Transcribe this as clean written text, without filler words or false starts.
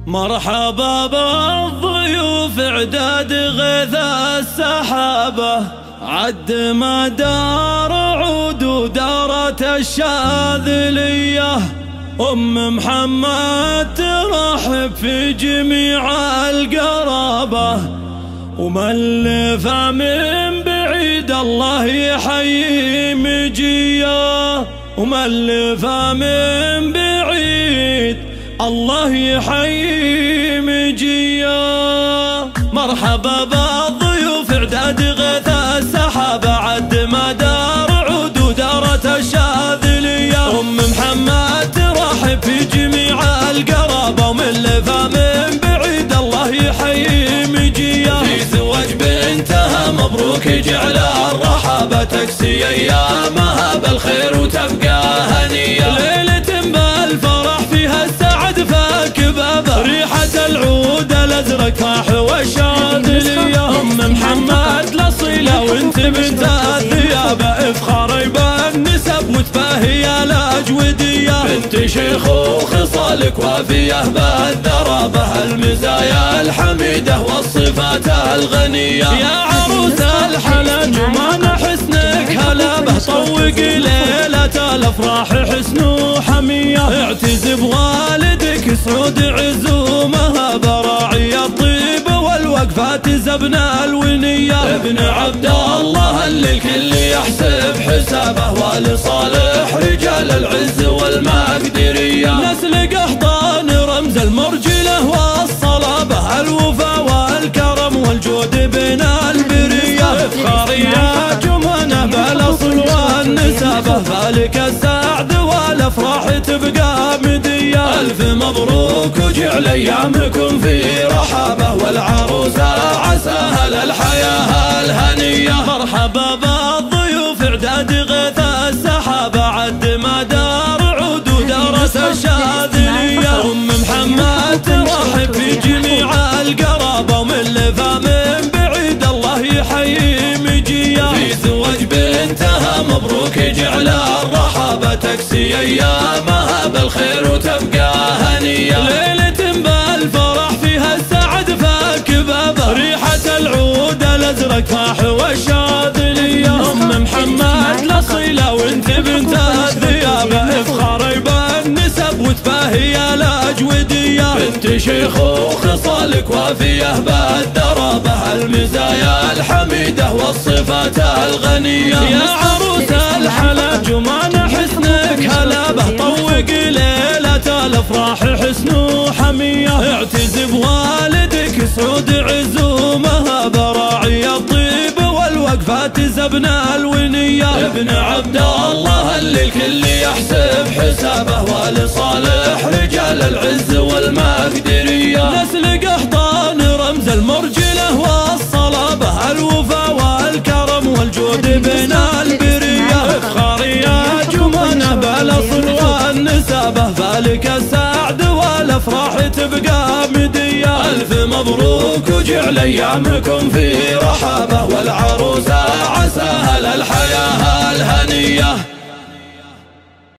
مرحبا بالضيوف اعداد غيث السحابة، عد ما دار عود ودارت الشاذلية. أم محمد ترحب في جميع القرابة، وملفة من بعيد الله يحيي مجيه. وملفة من بعيد الله يحيي مجيه. مرحبا بالضيوف اعداد غيث السحابة، عد ما دار عود ودارت الشاذلية. أم محمد ترحب في جميع القرابة، وملفة من بعيد الله يحيي مجيه. في زواج بنتها مبروك جعل الرحابة، تكسي ايامها بالخير وتبقى هنية. ليلة بالفرح فيها السعد فاك بابا، ريحة العود الازرق فاح والشاذلية. ام محمد الاصيلة وانت بنت الثيابة، افخاري بالنسب وتباهي الاجودية. بنت شيخ وخصالك وافية بالذرابة، المزايا الحميدة والصفات الغنية. يا عروس الحلا جمال حسنك هلابة، طوق ليلة الافراح حسن وحمية. اعتز بوالدك سعود عزومها، براعي الطيب والوقفات زبن الونية. ابن عبد الله اللي الكل يحسب حسابه، ولصالح رجال العز والمقدرية. نسل قحطان رمز المرجلة والصلابة، الوفا والكرم والجود بين البرية. افخاري يا جمانة بالاصل والنسابة، فالك السعد والافراح تبقى مدية. الف مبروك وجعل ايامكم في رحابة، والعروسة عساها للحياة الهنية. مرحبا بالضيوف اعداد غيث السحابة، عد ما دار عود ودارت الشاذلية. ام محمد ترحب في جميع القرابة، وملفة من بعيد الله يحيي مجيه. في زواج بنتها مبروك جعل الرحابة، تكسي ايامها بالخير وتبقى هنية. ليلة بالفرح فيها السعد فاك بابا، ريحة العود الازرق فاح والشاذلية. ام محمد الاصيلة وانت بنت الثيابة، افخاري بالنسب وتباهي الاجودية. بنت شيخ وخصالك وافية بالذرابة، المزايا الحميدة والصفات الغنية. يا عروس الحلا جمال حسنك هلابة، طوق ليلة الافراح حسن وحمية. اعتز بوالدك سعود عزومها، براعي الطيب والوقفات زبن الونية. ابن عبد الله اللي الكل يحسب حسابه، ولصالح رجال العز والمقدرية. نسل قحطان رمز المرجلة والصلابة، الوفا والكرم والجود بين البرية. افخاري يا جمانة بالاصل والنسابة، فالك السعد والافراح تبقى مدية. الف مبروك وجعل ايامكم في رحابة، والعروسة عساها للحياة الهنية.